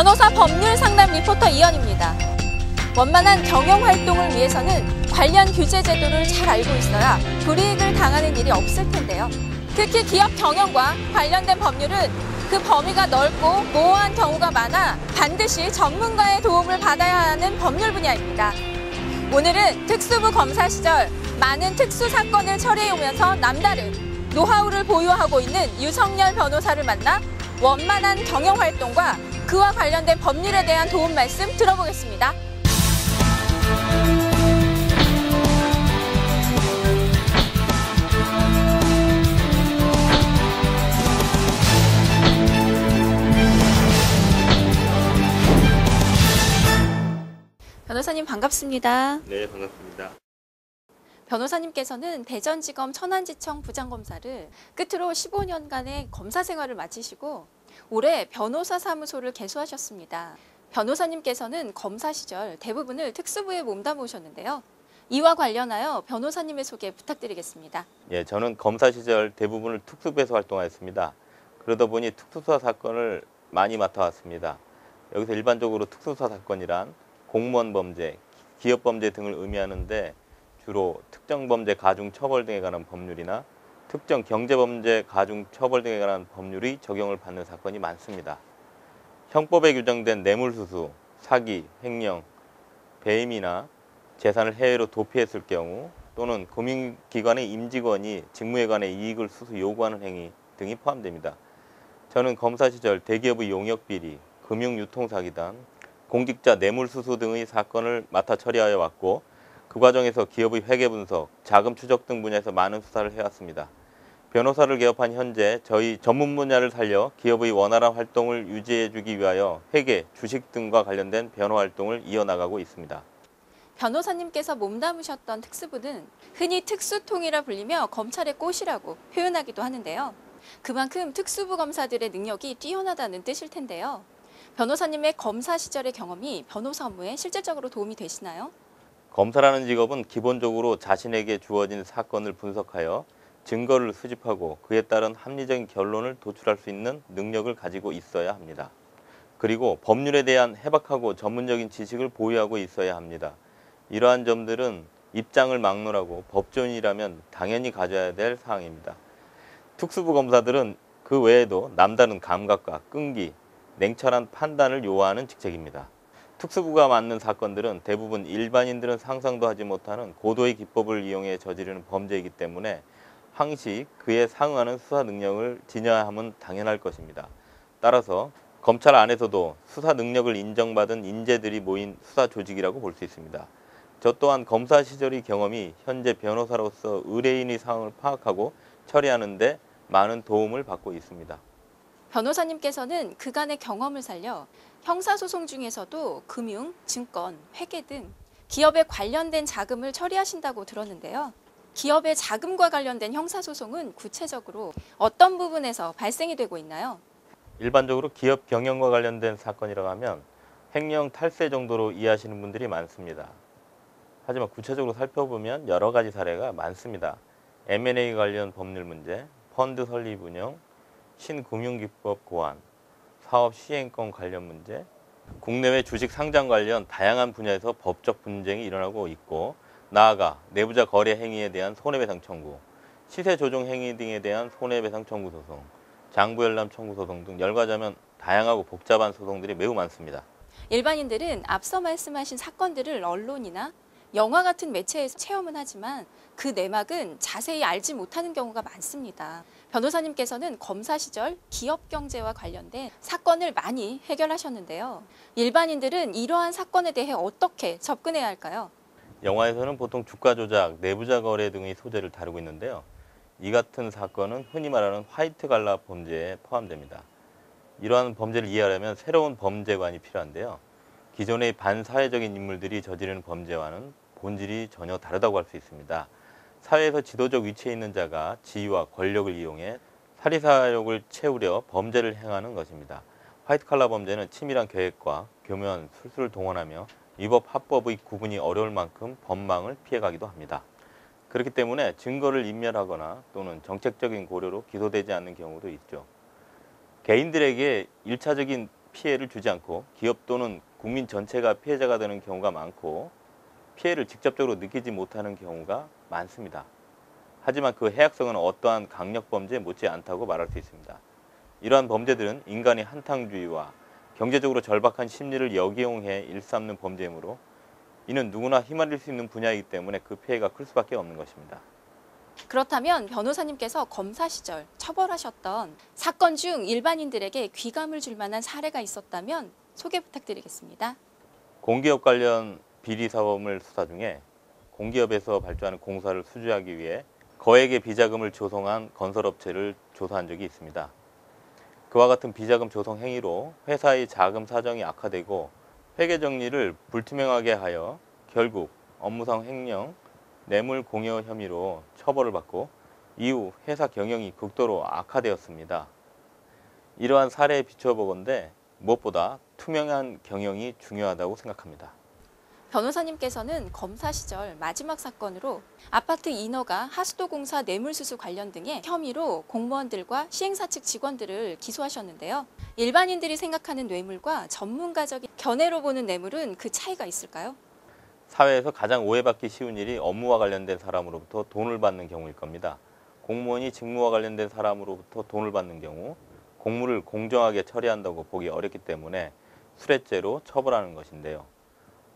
변호사 법률 상담 리포터 이현입니다. 원만한 경영 활동을 위해서는 관련 규제 제도를 잘 알고 있어야 불이익을 당하는 일이 없을 텐데요. 특히 기업 경영과 관련된 법률은 그 범위가 넓고 모호한 경우가 많아 반드시 전문가의 도움을 받아야 하는 법률 분야입니다. 오늘은 특수부 검사 시절 많은 특수 사건을 처리해오면서 남다른 노하우를 보유하고 있는 유성열 변호사를 만나 원만한 경영 활동과 그와 관련된 법률에 대한 도움 말씀 들어보겠습니다. 변호사님 반갑습니다. 네, 반갑습니다. 변호사님께서는 대전지검 천안지청 부장검사를 끝으로 15년간의 검사 생활을 마치시고 올해 변호사 사무소를 개소하셨습니다. 변호사님께서는 검사 시절 대부분을 특수부에 몸담아 오셨는데요. 이와 관련하여 변호사님의 소개 부탁드리겠습니다. 예, 저는 검사 시절 대부분을 특수부에서 활동하였습니다. 그러다 보니 특수수사 사건을 많이 맡아왔습니다. 여기서 일반적으로 특수수사 사건이란 공무원 범죄, 기업 범죄 등을 의미하는데 주로 특정 범죄 가중 처벌 등에 관한 법률이나 특정 경제 범죄 가중 처벌 등에 관한 법률이 적용을 받는 사건이 많습니다. 형법에 규정된 뇌물수수, 사기, 횡령, 배임이나 재산을 해외로 도피했을 경우 또는 금융기관의 임직원이 직무에 관해 이익을 수수 요구하는 행위 등이 포함됩니다. 저는 검사 시절 대기업의 용역비리, 금융유통사기단, 공직자 뇌물수수 등의 사건을 맡아 처리하여 왔고 그 과정에서 기업의 회계분석, 자금 추적 등 분야에서 많은 수사를 해왔습니다. 변호사를 개업한 현재 저희 전문 분야를 살려 기업의 원활한 활동을 유지해주기 위하여 회계, 주식 등과 관련된 변호 활동을 이어나가고 있습니다. 변호사님께서 몸담으셨던 특수부는 흔히 특수통이라 불리며 검찰의 꽃이라고 표현하기도 하는데요. 그만큼 특수부 검사들의 능력이 뛰어나다는 뜻일 텐데요. 변호사님의 검사 시절의 경험이 변호사 업무에 실질적으로 도움이 되시나요? 검사라는 직업은 기본적으로 자신에게 주어진 사건을 분석하여 증거를 수집하고 그에 따른 합리적인 결론을 도출할 수 있는 능력을 가지고 있어야 합니다. 그리고 법률에 대한 해박하고 전문적인 지식을 보유하고 있어야 합니다. 이러한 점들은 입장을 막론하고 법조인이라면 당연히 가져야 될 사항입니다. 특수부 검사들은 그 외에도 남다른 감각과 끈기, 냉철한 판단을 요하는 직책입니다. 특수부가 맡는 사건들은 대부분 일반인들은 상상도 하지 못하는 고도의 기법을 이용해 저지르는 범죄이기 때문에 항시 그에 상응하는 수사 능력을 지녀야 함은 당연할 것입니다. 따라서 검찰 안에서도 수사 능력을 인정받은 인재들이 모인 수사 조직이라고 볼 수 있습니다. 저 또한 검사 시절의 경험이 현재 변호사로서 의뢰인의 상황을 파악하고 처리하는 데 많은 도움을 받고 있습니다. 변호사님께서는 그간의 경험을 살려 형사소송 중에서도 금융, 증권, 회계 등 기업에 관련된 자금을 처리하신다고 들었는데요. 기업의 자금과 관련된 형사소송은 구체적으로 어떤 부분에서 발생이 되고 있나요? 일반적으로 기업 경영과 관련된 사건이라고 하면 횡령 탈세 정도로 이해하시는 분들이 많습니다. 하지만 구체적으로 살펴보면 여러 가지 사례가 많습니다. M&A 관련 법률 문제, 펀드 설립 운영, 신금융기법 고안, 사업 시행권 관련 문제, 국내외 주식 상장 관련 다양한 분야에서 법적 분쟁이 일어나고 있고 나아가 내부자 거래 행위에 대한 손해배상 청구, 시세 조정 행위 등에 대한 손해배상 청구 소송, 장부열람 청구 소송 등 열거하자면 다양하고 복잡한 소송들이 매우 많습니다. 일반인들은 앞서 말씀하신 사건들을 언론이나 영화 같은 매체에서 체험은 하지만 그 내막은 자세히 알지 못하는 경우가 많습니다. 변호사님께서는 검사 시절 기업 경제와 관련된 사건을 많이 해결하셨는데요. 일반인들은 이러한 사건에 대해 어떻게 접근해야 할까요? 영화에서는 보통 주가 조작, 내부자 거래 등의 소재를 다루고 있는데요. 이 같은 사건은 흔히 말하는 화이트 갈라 범죄에 포함됩니다. 이러한 범죄를 이해하려면 새로운 범죄관이 필요한데요. 기존의 반사회적인 인물들이 저지르는 범죄와는 본질이 전혀 다르다고 할 수 있습니다. 사회에서 지도적 위치에 있는 자가 지위와 권력을 이용해 사리사욕을 채우려 범죄를 행하는 것입니다. 화이트칼라 범죄는 치밀한 계획과 교묘한 술수를 동원하며 위법 합법의 구분이 어려울 만큼 법망을 피해가기도 합니다. 그렇기 때문에 증거를 인멸하거나 또는 정책적인 고려로 기소되지 않는 경우도 있죠. 개인들에게 1차적인 피해를 주지 않고 기업 또는 국민 전체가 피해자가 되는 경우가 많고 피해를 직접적으로 느끼지 못하는 경우가 많습니다. 하지만 그 해악성은 어떠한 강력범죄에 못지 않다고 말할 수 있습니다. 이러한 범죄들은 인간의 한탕주의와 경제적으로 절박한 심리를 역이용해 일삼는 범죄이므로 이는 누구나 휘말릴 수 있는 분야이기 때문에 그 피해가 클 수밖에 없는 것입니다. 그렇다면 변호사님께서 검사 시절 처벌하셨던 사건 중 일반인들에게 귀감을 줄 만한 사례가 있었다면 소개 부탁드리겠습니다. 공기업 관련 비리 사범을 수사 중에 공기업에서 발주하는 공사를 수주하기 위해 거액의 비자금을 조성한 건설업체를 조사한 적이 있습니다. 그와 같은 비자금 조성 행위로 회사의 자금 사정이 악화되고 회계 정리를 불투명하게 하여 결국 업무상 횡령, 뇌물 공여 혐의로 처벌을 받고 이후 회사 경영이 극도로 악화되었습니다. 이러한 사례에 비춰보건대 무엇보다 투명한 경영이 중요하다고 생각합니다. 변호사님께서는 검사 시절 마지막 사건으로 아파트 인허가, 하수도공사 뇌물수수 관련 등의 혐의로 공무원들과 시행사 측 직원들을 기소하셨는데요. 일반인들이 생각하는 뇌물과 전문가적인 견해로 보는 뇌물은 그 차이가 있을까요? 사회에서 가장 오해받기 쉬운 일이 업무와 관련된 사람으로부터 돈을 받는 경우일 겁니다. 공무원이 직무와 관련된 사람으로부터 돈을 받는 경우 공무를 공정하게 처리한다고 보기 어렵기 때문에 수뢰죄로 처벌하는 것인데요.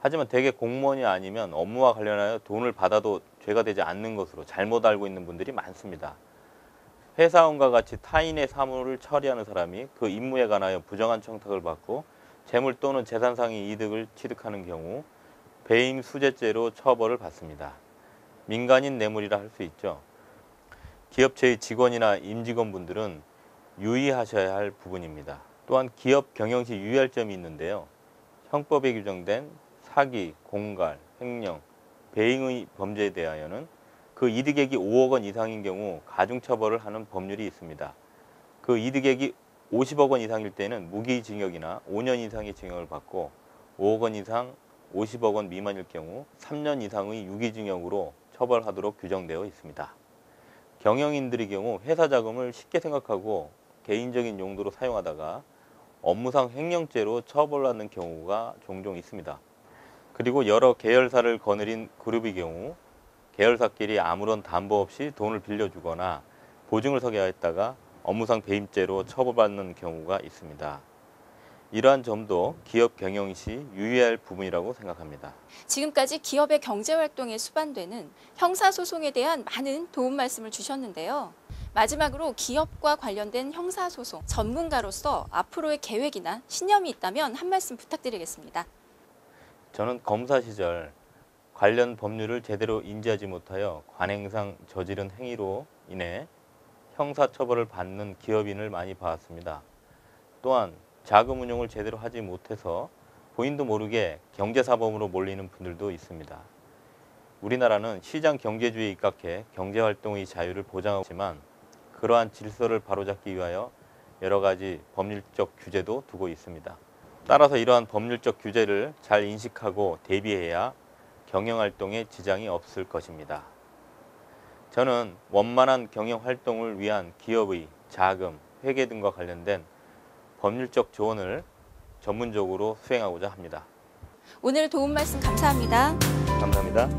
하지만 대개 공무원이 아니면 업무와 관련하여 돈을 받아도 죄가 되지 않는 것으로 잘못 알고 있는 분들이 많습니다. 회사원과 같이 타인의 사무를 처리하는 사람이 그 임무에 관하여 부정한 청탁을 받고 재물 또는 재산상의 이득을 취득하는 경우 배임 수재죄로 처벌을 받습니다. 민간인 뇌물이라 할 수 있죠. 기업체의 직원이나 임직원분들은 유의하셔야 할 부분입니다. 또한 기업 경영 시 유의할 점이 있는데요. 형법에 규정된 사기, 공갈, 횡령, 배임의 범죄에 대하여는 그 이득액이 5억 원 이상인 경우 가중처벌을 하는 법률이 있습니다. 그 이득액이 50억 원 이상일 때는 무기징역이나 5년 이상의 징역을 받고 5억 원 이상 50억 원 미만일 경우 3년 이상의 유기징역으로 처벌하도록 규정되어 있습니다. 경영인들의 경우 회사 자금을 쉽게 생각하고 개인적인 용도로 사용하다가 업무상 횡령죄로 처벌받는 경우가 종종 있습니다. 그리고 여러 계열사를 거느린 그룹의 경우 계열사끼리 아무런 담보 없이 돈을 빌려주거나 보증을 서게 했다가 업무상 배임죄로 처벌받는 경우가 있습니다. 이러한 점도 기업 경영 시 유의할 부분이라고 생각합니다. 지금까지 기업의 경제활동에 수반되는 형사소송에 대한 많은 도움 말씀을 주셨는데요. 마지막으로 기업과 관련된 형사소송 전문가로서 앞으로의 계획이나 신념이 있다면 한 말씀 부탁드리겠습니다. 저는 검사 시절 관련 법률을 제대로 인지하지 못하여 관행상 저지른 행위로 인해 형사처벌을 받는 기업인을 많이 봐왔습니다. 또한 자금 운용을 제대로 하지 못해서 본인도 모르게 경제사범으로 몰리는 분들도 있습니다. 우리나라는 시장 경제주의에 입각해 경제활동의 자유를 보장하지만 그러한 질서를 바로잡기 위하여 여러 가지 법률적 규제도 두고 있습니다. 따라서 이러한 법률적 규제를 잘 인식하고 대비해야 경영활동에 지장이 없을 것입니다. 저는 원만한 경영활동을 위한 기업의 자금, 회계 등과 관련된 법률적 조언을 전문적으로 수행하고자 합니다. 오늘 도움 말씀 감사합니다. 감사합니다.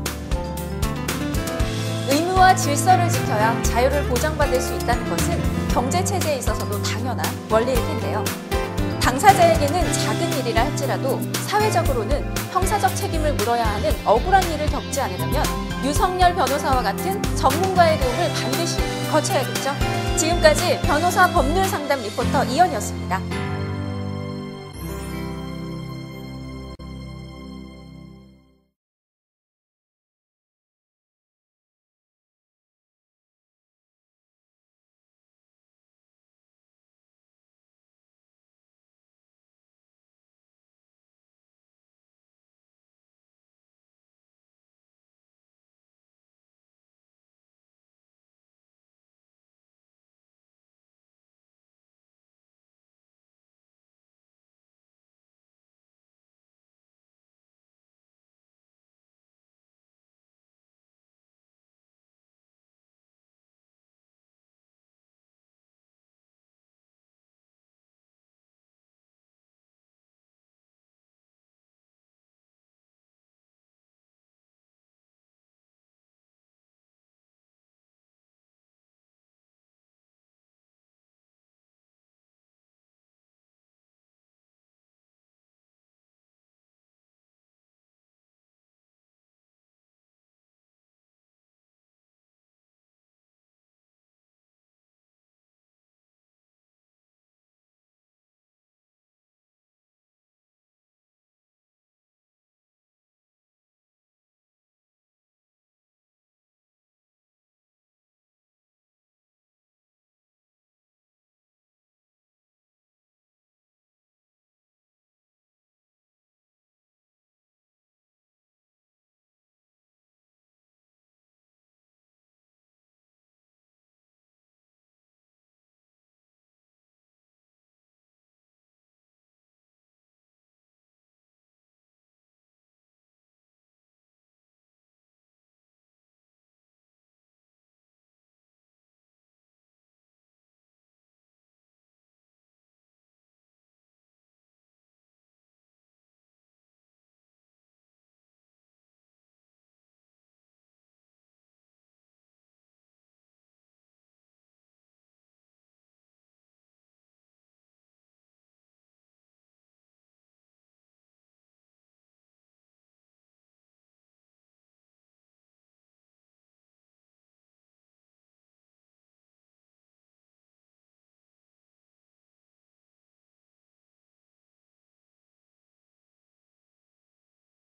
의무와 질서를 지켜야 자유를 보장받을 수 있다는 것은 경제체제에 있어서도 당연한 원리일 텐데요. 당사자에게는 작은 일이라 할지라도 사회적으로는 형사적 책임을 물어야 하는 억울한 일을 겪지 않으려면 유석열 변호사와 같은 전문가의 도움을 반드시 거쳐야겠죠. 지금까지 변호사 법률상담 리포터 이연이었습니다.